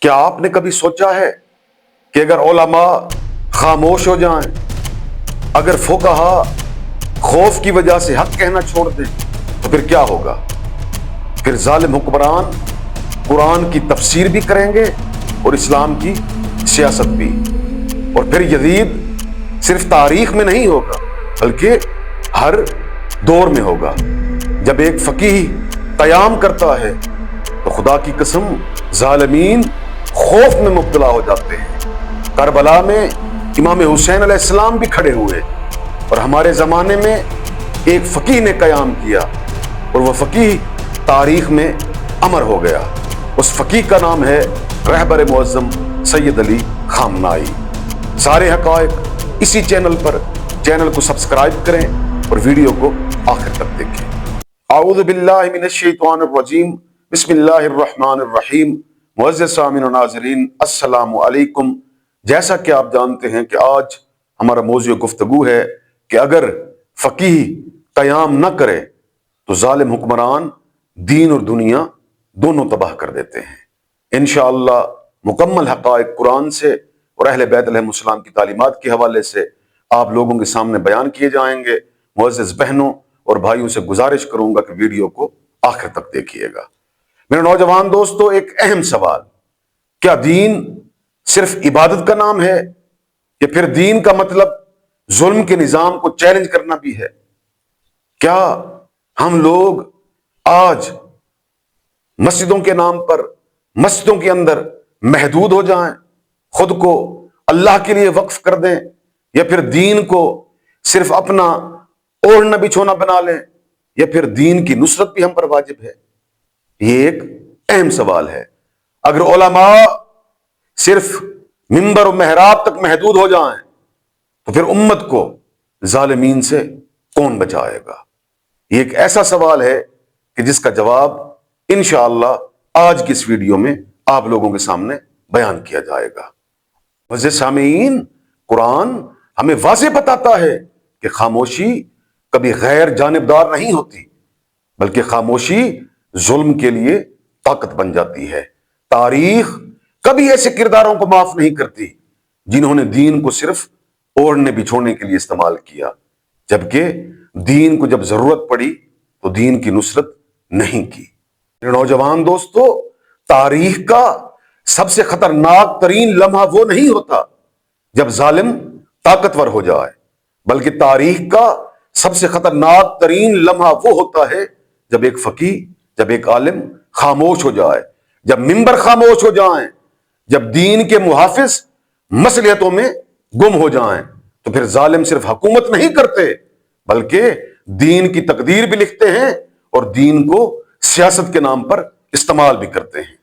کیا آپ نے کبھی سوچا ہے کہ اگر علماء خاموش ہو جائیں، اگر فقہا خوف کی وجہ سے حق کہنا چھوڑ دیں تو پھر کیا ہوگا؟ پھر ظالم حکمران قرآن کی تفسیر بھی کریں گے اور اسلام کی سیاست بھی، اور پھر یزید صرف تاریخ میں نہیں ہوگا بلکہ ہر دور میں ہوگا۔ جب ایک فقیہ قیام کرتا ہے تو خدا کی قسم ظالمین خوف میں مبتلا ہو جاتے ہیں۔ کربلا میں امام حسین علیہ السلام بھی کھڑے ہوئے، اور ہمارے زمانے میں ایک فقیہ نے قیام کیا اور وہ فقیہ تاریخ میں امر ہو گیا۔ اس فقیہ کا نام ہے رہبر معظم سید علی خامنائی۔ سارے حقائق اسی چینل پر، چینل کو سبسکرائب کریں اور ویڈیو کو آخر تک دیکھیں۔ اعوذ باللہ من الشیطان الرجیم، بسم اللہ الرحمن الرحیم۔ معزز سامعین و ناظرین، السلام علیکم۔ جیسا کہ آپ جانتے ہیں کہ آج ہمارا موضوع گفتگو ہے کہ اگر فقیہ قیام نہ کرے تو ظالم حکمران دین اور دنیا دونوں تباہ کر دیتے ہیں۔ انشاءاللہ مکمل حقائق قرآن سے اور اہل بیت علیہم السلام کی تعلیمات کے حوالے سے آپ لوگوں کے سامنے بیان کیے جائیں گے۔ معزز بہنوں اور بھائیوں سے گزارش کروں گا کہ ویڈیو کو آخر تک دیکھیے گا۔ میرے نوجوان دوستو، ایک اہم سوال، کیا دین صرف عبادت کا نام ہے یا پھر دین کا مطلب ظلم کے نظام کو چیلنج کرنا بھی ہے؟ کیا ہم لوگ آج مسجدوں کے نام پر مسجدوں کے اندر محدود ہو جائیں، خود کو اللہ کے لیے وقف کر دیں، یا پھر دین کو صرف اپنا اوڑھنا بچھونا بنا لیں، یا پھر دین کی نصرت بھی ہم پر واجب ہے؟ یہ ایک اہم سوال ہے۔ اگر علماء صرف منبر و محراب تک محدود ہو جائیں تو پھر امت کو ظالمین سے کون بچائے گا؟ یہ ایک ایسا سوال ہے کہ جس کا جواب انشاءاللہ آج کی اس ویڈیو میں آپ لوگوں کے سامنے بیان کیا جائے گا۔ معزز سامعین، قرآن ہمیں واضح بتاتا ہے کہ خاموشی کبھی غیر جانبدار نہیں ہوتی، بلکہ خاموشی ظلم کے لیے طاقت بن جاتی ہے۔ تاریخ کبھی ایسے کرداروں کو معاف نہیں کرتی جنہوں نے دین کو صرف اوڑھنے بچھوڑنے کے لیے استعمال کیا، جبکہ دین کو جب ضرورت پڑی تو دین کی نصرت نہیں کی۔ میرے نوجوان دوستو، تاریخ کا سب سے خطرناک ترین لمحہ وہ نہیں ہوتا جب ظالم طاقتور ہو جائے، بلکہ تاریخ کا سب سے خطرناک ترین لمحہ وہ ہوتا ہے جب ایک فقیہ، جب ایک عالم خاموش ہو جائے، جب منبر خاموش ہو جائیں، جب دین کے محافظ مصلحتوں میں گم ہو جائیں، تو پھر ظالم صرف حکومت نہیں کرتے بلکہ دین کی تقدیر بھی لکھتے ہیں اور دین کو سیاست کے نام پر استعمال بھی کرتے ہیں۔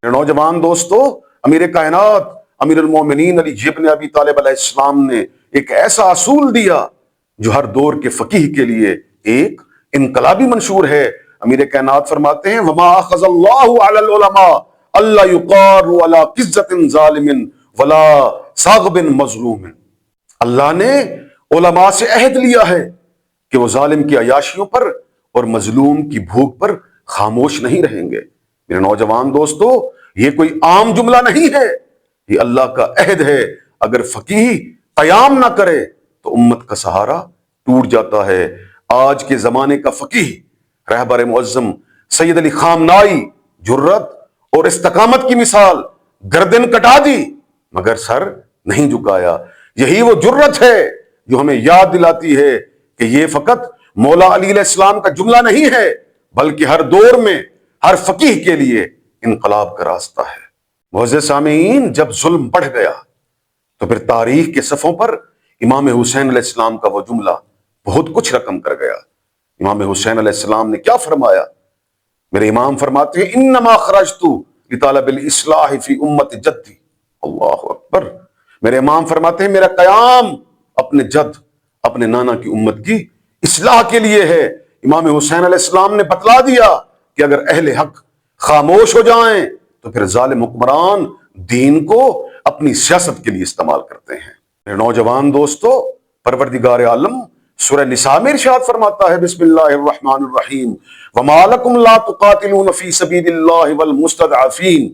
میرے نوجوان دوستو، امیر کائنات امیر المومنین علی ابن ابی طالب علیہ السلام نے ایک ایسا اصول دیا جو ہر دور کے فقیہ کے لیے ایک انقلابی منشور ہے۔ امیر کائنات فرماتے ہیں، وما اخذ اللہ علی العلماء اللہ یقار علی قزۃ ظالم ولا صاغب مظلوم۔ اللہ نے علماء سے عہد لیا ہے کہ وہ ظالم کی عیاشیوں پر اور مظلوم کی بھوک پر خاموش نہیں رہیں گے۔ میرے نوجوان دوستو، یہ کوئی عام جملہ نہیں ہے، یہ اللہ کا عہد ہے۔ اگر فقیہ قیام نہ کرے تو امت کا سہارا ٹوٹ جاتا ہے۔ آج کے زمانے کا فقیہ رہبر معظم سید علی خامنائی جرت اور استقامت کی مثال، گردن کٹا دی مگر سر نہیں جھکایا۔ یہی وہ جرت ہے جو ہمیں یاد دلاتی ہے کہ یہ فقط مولا علی علیہ السلام کا جملہ نہیں ہے بلکہ ہر دور میں ہر فقیہ کے لیے انقلاب کا راستہ ہے۔ معزز سامعین، جب ظلم بڑھ گیا تو پھر تاریخ کے صفحوں پر امام حسین علیہ السلام کا وہ جملہ بہت کچھ رقم کر گیا۔ امام حسین علیہ السلام نے کیا فرمایا؟ میرے امام فرماتے ہیں، انما خرجت لطالب الاصلاح فی امت جدی۔ اللہ اکبر۔ میرے امام فرماتے ہیں، میرا قیام اپنے جد، اپنے نانا کی امت کی اصلاح کے لیے ہے۔ امام حسین علیہ السلام نے بتلا دیا کہ اگر اہل حق خاموش ہو جائیں تو پھر ظالم حکمران دین کو اپنی سیاست کے لیے استعمال کرتے ہیں۔ میرے نوجوان دوستو، پروردگار عالم سورہ نساء میں ارشاد فرماتا ہے، بسم اللہ الرحمن الرحیم، وما لکم لا تقاتلون فی سبیل اللہ والمستضعفین۔